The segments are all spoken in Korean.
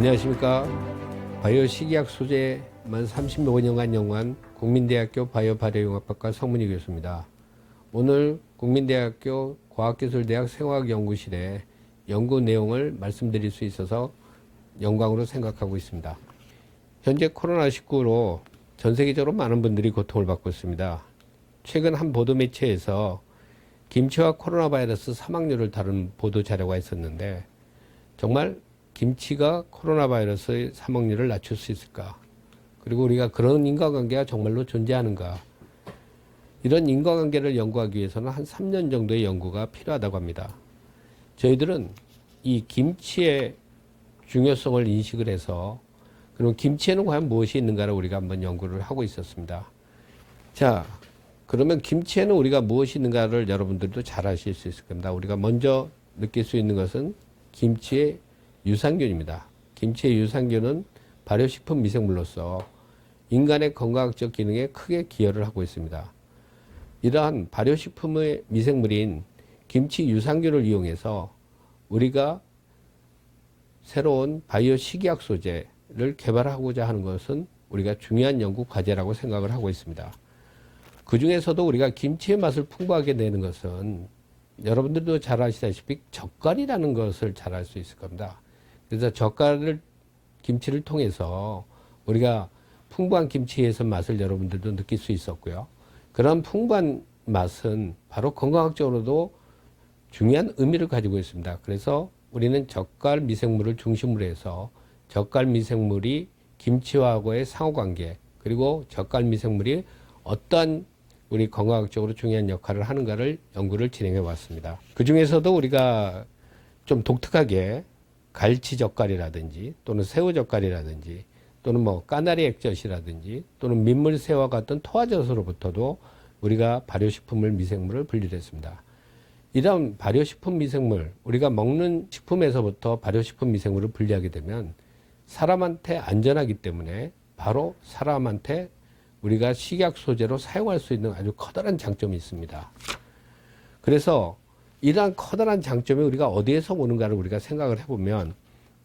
안녕하십니까. 바이오 식이약 소재 만 35년간 연구한 국민대학교 바이오 발효융합학과 성문희 교수입니다. 오늘 국민대학교 과학기술대학 생화학연구실의 연구 내용을 말씀드릴 수 있어서 영광으로 생각하고 있습니다. 현재 코로나19로 전 세계적으로 많은 분들이 고통을 받고 있습니다. 최근 한 보도 매체에서 김치와 코로나 바이러스 사망률을 다룬 보도 자료가 있었는데, 정말 김치가 코로나 바이러스의 사망률을 낮출 수 있을까? 그리고 우리가 그런 인과관계가 정말로 존재하는가? 이런 인과관계를 연구하기 위해서는 한 3년 정도의 연구가 필요하다고 합니다. 저희들은 이 김치의 중요성을 인식을 해서, 그럼 김치에는 과연 무엇이 있는가를 우리가 한번 연구를 하고 있었습니다. 자, 그러면 김치에는 우리가 무엇이 있는가를 여러분들도 잘 아실 수 있을 겁니다. 우리가 먼저 느낄 수 있는 것은 김치의 유산균입니다. 김치의 유산균은 발효식품 미생물로서 인간의 건강학적 기능에 크게 기여를 하고 있습니다. 이러한 발효식품의 미생물인 김치 유산균을 이용해서 우리가 새로운 바이오 식이약 소재를 개발하고자 하는 것은 우리가 중요한 연구 과제라고 생각을 하고 있습니다. 그 중에서도 우리가 김치의 맛을 풍부하게 내는 것은 여러분들도 잘 아시다시피 젓갈이라는 것을 잘 알 수 있을 겁니다. 그래서 김치를 통해서 우리가 풍부한 김치에서 맛을 여러분들도 느낄 수 있었고요. 그런 풍부한 맛은 바로 건강학적으로도 중요한 의미를 가지고 있습니다. 그래서 우리는 젓갈 미생물을 중심으로 해서 젓갈 미생물이 김치와의 상호관계, 그리고 젓갈 미생물이 어떠한 우리 건강학적으로 중요한 역할을 하는가를 연구를 진행해 왔습니다. 그 중에서도 우리가 좀 독특하게 갈치 젓갈이라든지 또는 새우 젓갈이라든지 또는 뭐 까나리 액젓이라든지 또는 민물새와 같은 토화젓으로부터도 우리가 발효식품을 미생물을 분리를 했습니다. 이런 발효식품 미생물, 우리가 먹는 식품에서부터 발효식품 미생물을 분리하게 되면 사람한테 안전하기 때문에 바로 사람한테 우리가 식약 소재로 사용할 수 있는 아주 커다란 장점이 있습니다. 그래서 이러한 커다란 장점이 우리가 어디에서 오는가를 우리가 생각을 해보면,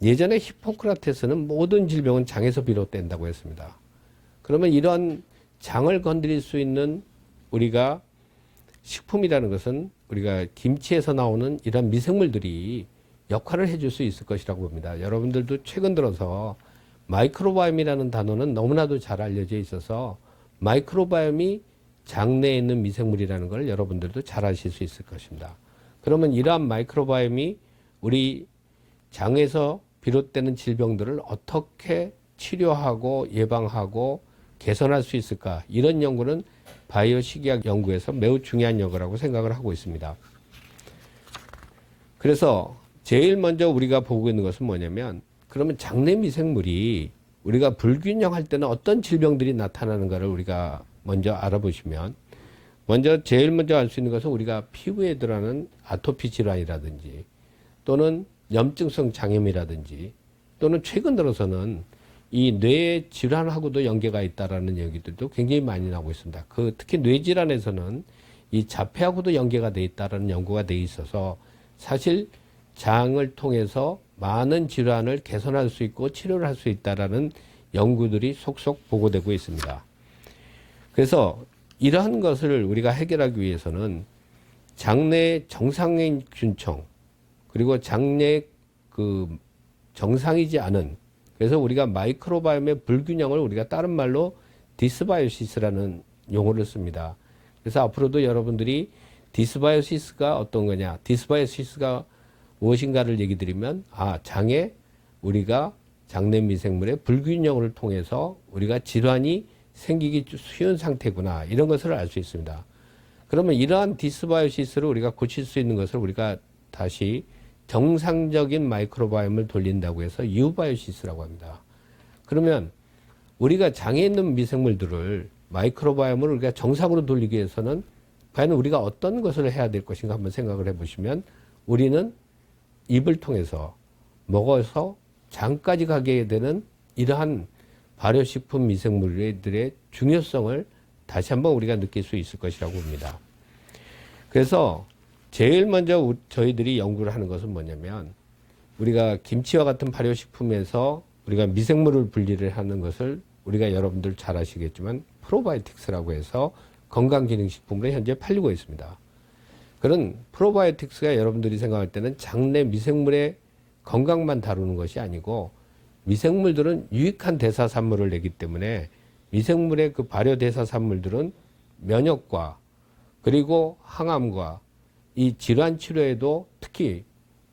예전에 히포크라테스는 모든 질병은 장에서 비롯된다고 했습니다. 그러면 이런 장을 건드릴 수 있는 우리가 식품이라는 것은 우리가 김치에서 나오는 이런 미생물들이 역할을 해줄 수 있을 것이라고 봅니다. 여러분들도 최근 들어서 마이크로바이옴이라는 단어는 너무나도 잘 알려져 있어서 마이크로바이옴이 장내에 있는 미생물이라는 걸 여러분들도 잘 아실 수 있을 것입니다. 그러면 이러한 마이크로바이옴이 우리 장에서 비롯되는 질병들을 어떻게 치료하고 예방하고 개선할 수 있을까? 이런 연구는 바이오 식이약 연구에서 매우 중요한 연구라고 생각을 하고 있습니다. 그래서 제일 먼저 우리가 보고 있는 것은 뭐냐면, 그러면 장내 미생물이 우리가 불균형할 때는 어떤 질병들이 나타나는가를 우리가 먼저 알아보시면, 제일 먼저 알 수 있는 것은 우리가 피부에 드러나는 아토피 질환이라든지 또는 염증성 장염이라든지 또는 최근 들어서는 이 뇌 질환하고도 연계가 있다라는 얘기들도 굉장히 많이 나오고 있습니다. 특히 뇌 질환에서는 이 자폐하고도 연계가 돼 있다라는 연구가 돼 있어서 사실 장을 통해서 많은 질환을 개선할 수 있고 치료를 할 수 있다라는 연구들이 속속 보고되고 있습니다. 그래서 이러한 것을 우리가 해결하기 위해서는 장내 정상인 균총, 그리고 장내 정상이지 않은, 그래서 우리가 마이크로바이옴의 불균형을 우리가 다른 말로 디스바이오시스라는 용어를 씁니다. 그래서 앞으로도 여러분들이 디스바이오시스가 어떤 거냐, 디스바이오시스가 무엇인가를 얘기 드리면, 장에 우리가 장내 미생물의 불균형을 통해서 우리가 질환이 생기기 쉬운 상태구나, 이런 것을 알 수 있습니다. 그러면 이러한 디스바이오시스를 우리가 고칠 수 있는 것을 우리가 다시 정상적인 마이크로바이옴을 돌린다고 해서 유바이오시스라고 합니다. 그러면 우리가 장에 있는 미생물들을, 마이크로바이옴을 우리가 정상으로 돌리기 위해서는 과연 우리가 어떤 것을 해야 될 것인가 한번 생각을 해보시면, 우리는 입을 통해서 먹어서 장까지 가게 되는 이러한 발효식품 미생물들의 중요성을 다시 한번 우리가 느낄 수 있을 것이라고 봅니다. 그래서 제일 먼저 저희들이 연구를 하는 것은 뭐냐면, 우리가 김치와 같은 발효식품에서 우리가 미생물을 분리를 하는 것을 우리가 여러분들 잘 아시겠지만 프로바이오틱스라고 해서 건강기능식품으로 현재 팔리고 있습니다. 그런 프로바이오틱스가 여러분들이 생각할 때는 장내 미생물의 건강만 다루는 것이 아니고 미생물들은 유익한 대사산물을 내기 때문에 미생물의 그 발효 대사산물들은 면역과 그리고 항암과 이 질환 치료에도 특히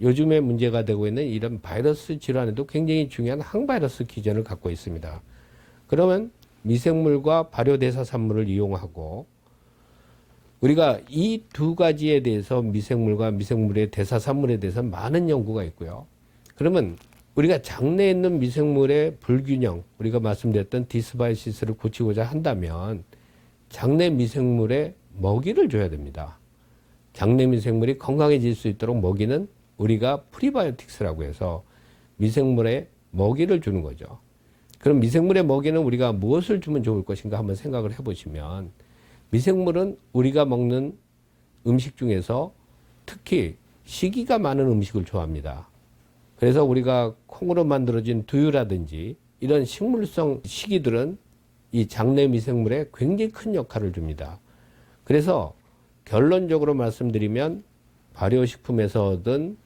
요즘에 문제가 되고 있는 이런 바이러스 질환에도 굉장히 중요한 항바이러스 기전을 갖고 있습니다. 그러면 미생물과 발효 대사산물을 이용하고 우리가 이 두 가지에 대해서 미생물과 미생물의 대사산물에 대해서 많은 연구가 있고요. 그러면 우리가 장내에 있는 미생물의 불균형, 우리가 말씀드렸던 디스바이시스를 고치고자 한다면 장내 미생물에 먹이를 줘야 됩니다. 장내 미생물이 건강해질 수 있도록 먹이는 우리가 프리바이오틱스라고 해서 미생물에 먹이를 주는 거죠. 그럼 미생물의 먹이는 우리가 무엇을 주면 좋을 것인가 한번 생각을 해보시면 미생물은 우리가 먹는 음식 중에서 특히 시기가 많은 음식을 좋아합니다. 그래서 우리가 콩으로 만들어진 두유라든지 이런 식물성 시기들은 이 장내 미생물에 굉장히 큰 역할을 줍니다. 그래서 결론적으로 말씀드리면 발효식품에서 얻은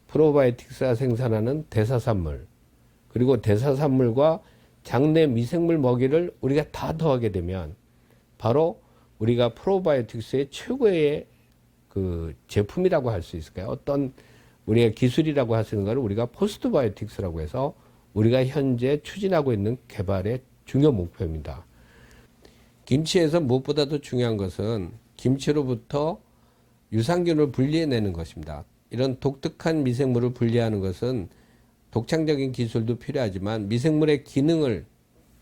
프로바이오틱스가 생산하는 대사산물, 그리고 대사산물과 장내 미생물 먹이를 우리가 다 더하게 되면 바로 우리가 프로바이오틱스의 최고의 그 제품이라고 할 수 있을까요? 어떤 우리가 기술이라고 하시는 것을 우리가 포스트바이오틱스라고 해서 우리가 현재 추진하고 있는 개발의 중요 목표입니다. 김치에서 무엇보다도 중요한 것은 김치로부터 유산균을 분리해내는 것입니다. 이런 독특한 미생물을 분리하는 것은 독창적인 기술도 필요하지만 미생물의 기능을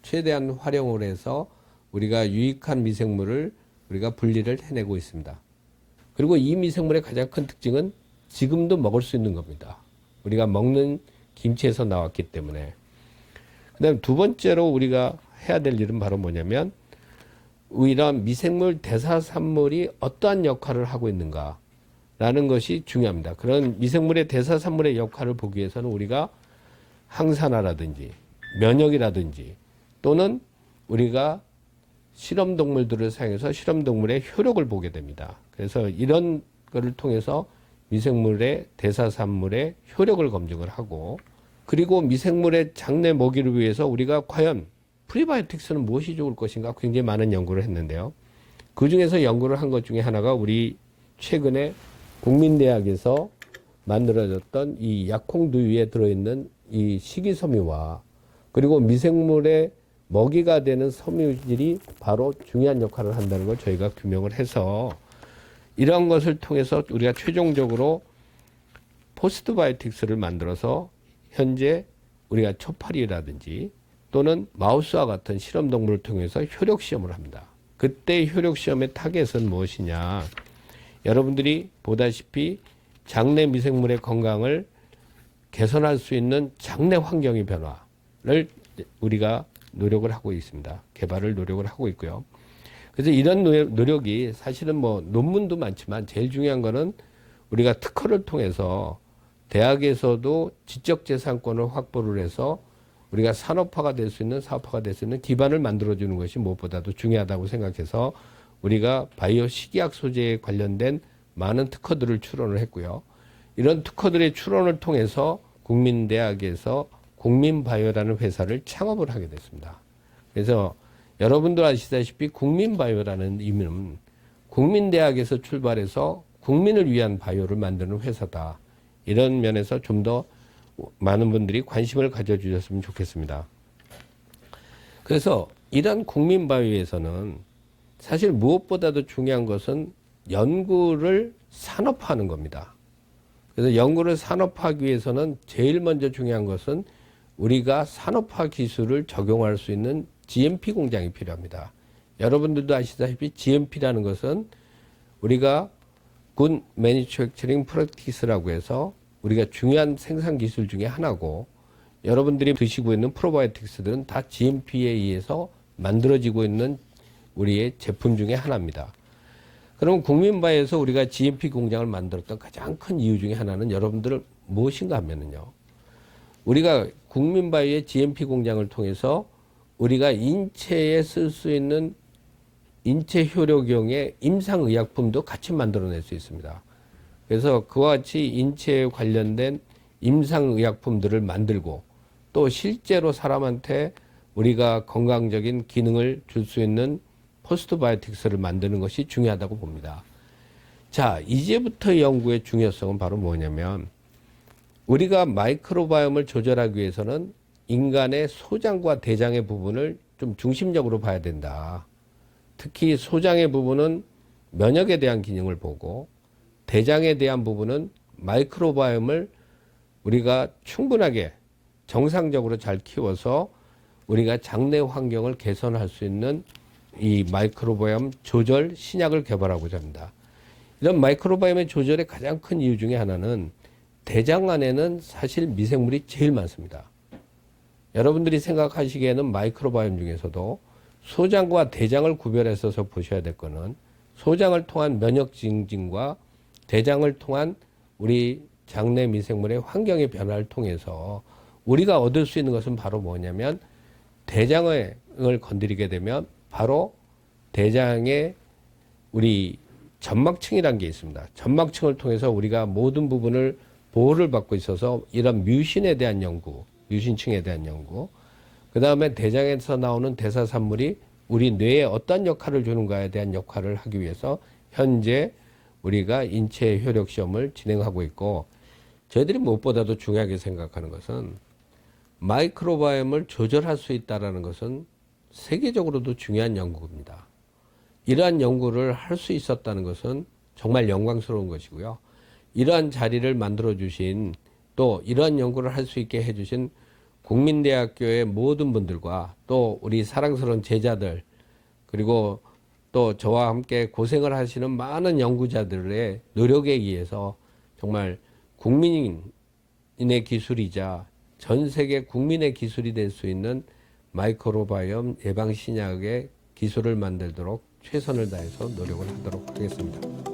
최대한 활용을 해서 우리가 유익한 미생물을 우리가 분리를 해내고 있습니다. 그리고 이 미생물의 가장 큰 특징은 지금도 먹을 수 있는 겁니다. 우리가 먹는 김치에서 나왔기 때문에. 그 다음 두 번째로 우리가 해야 될 일은 바로 뭐냐면 이러한 미생물 대사산물이 어떠한 역할을 하고 있는가 라는 것이 중요합니다. 그런 미생물의 대사산물의 역할을 보기 위해서는 우리가 항산화라든지 면역이라든지 또는 우리가 실험동물들을 사용해서 실험동물의 효력을 보게 됩니다. 그래서 이런 거를 통해서 미생물의 대사산물의 효력을 검증을 하고 그리고 미생물의 장내 먹이를 위해서 우리가 과연 프리바이오틱스는 무엇이 좋을 것인가 굉장히 많은 연구를 했는데요. 그 중에서 연구를 한 것 중에 하나가 우리 최근에 국민대학에서 만들어졌던 이 약콩두유에 들어있는 이 식이섬유와 그리고 미생물의 먹이가 되는 섬유질이 바로 중요한 역할을 한다는 걸 저희가 규명을 해서 이러한 것을 통해서 우리가 최종적으로 포스트바이오틱스를 만들어서 현재 우리가 초파리라든지 또는 마우스와 같은 실험동물을 통해서 효력시험을 합니다. 그때 효력시험의 타겟은 무엇이냐. 여러분들이 보다시피 장내 미생물의 건강을 개선할 수 있는 장내 환경의 변화를 우리가 노력을 하고 있습니다. 개발을 노력을 하고 있고요. 그래서 이런 노력이 사실은 뭐 논문도 많지만 제일 중요한 거는 우리가 특허를 통해서 대학에서도 지적재산권을 확보를 해서 우리가 산업화가 될 수 있는 사업화가 될 수 있는 기반을 만들어주는 것이 무엇보다도 중요하다고 생각해서 우리가 바이오 식이약 소재에 관련된 많은 특허들을 출원을 했고요. 이런 특허들의 출원을 통해서 국민대학에서 국민바이오라는 회사를 창업을 하게 됐습니다. 그래서 여러분들 아시다시피 국민바이오라는 의미는 국민대학에서 출발해서 국민을 위한 바이오를 만드는 회사다. 이런 면에서 좀 더 많은 분들이 관심을 가져주셨으면 좋겠습니다. 그래서 이런 국민바이오에서는 사실 무엇보다도 중요한 것은 연구를 산업화하는 겁니다. 그래서 연구를 산업화하기 위해서는 제일 먼저 중요한 것은 우리가 산업화 기술을 적용할 수 있는 GMP 공장이 필요합니다. 여러분들도 아시다시피 GMP라는 것은 우리가 Good Manufacturing Practice라고 해서 우리가 중요한 생산 기술 중에 하나고 여러분들이 드시고 있는 프로바이오틱스들은 다 GMP에 의해서 만들어지고 있는 우리의 제품 중에 하나입니다. 그럼 국민바이오에서 우리가 GMP 공장을 만들었던 가장 큰 이유 중에 하나는 여러분들 무엇인가 하면은요. 우리가 국민바이오의 GMP 공장을 통해서 우리가 인체에 쓸 수 있는 인체 효력용의 임상의약품도 같이 만들어낼 수 있습니다. 그래서 그와 같이 인체에 관련된 임상의약품들을 만들고 또 실제로 사람한테 우리가 건강적인 기능을 줄 수 있는 포스트바이오틱스를 만드는 것이 중요하다고 봅니다. 자, 이제부터 연구의 중요성은 바로 뭐냐면 우리가 마이크로바이옴을 조절하기 위해서는 인간의 소장과 대장의 부분을 좀 중심적으로 봐야 된다. 특히 소장의 부분은 면역에 대한 기능을 보고 대장에 대한 부분은 마이크로바이옴을 우리가 충분하게 정상적으로 잘 키워서 우리가 장내 환경을 개선할 수 있는 이 마이크로바이옴 조절 신약을 개발하고자 합니다. 이런 마이크로바이옴의 조절의 가장 큰 이유 중에 하나는 대장 안에는 사실 미생물이 제일 많습니다. 여러분들이 생각하시기에는 마이크로바이옴 중에서도 소장과 대장을 구별해서 보셔야 될 거는 소장을 통한 면역 증진과 대장을 통한 우리 장내 미생물의 환경의 변화를 통해서 우리가 얻을 수 있는 것은 바로 뭐냐면 대장을 건드리게 되면 바로 대장의 우리 점막층이라는 게 있습니다. 점막층을 통해서 우리가 모든 부분을 보호를 받고 있어서 이런 뮤신에 대한 연구, 뮤신층에 대한 연구, 그 다음에 대장에서 나오는 대사산물이 우리 뇌에 어떤 역할을 주는가에 대한 역할을 하기 위해서 현재 우리가 인체 효력 시험을 진행하고 있고, 저희들이 무엇보다도 중요하게 생각하는 것은 마이크로바이옴을 조절할 수 있다는 것은 세계적으로도 중요한 연구입니다. 이러한 연구를 할 수 있었다는 것은 정말 영광스러운 것이고요. 이러한 자리를 만들어 주신 또 이러한 연구를 할 수 있게 해주신 국민대학교의 모든 분들과 또 우리 사랑스러운 제자들 그리고 또 저와 함께 고생을 하시는 많은 연구자들의 노력에 의해서 정말 국민의 기술이자 전 세계 국민의 기술이 될 수 있는 마이크로바이옴 예방신약의 기술을 만들도록 최선을 다해서 노력을 하도록 하겠습니다.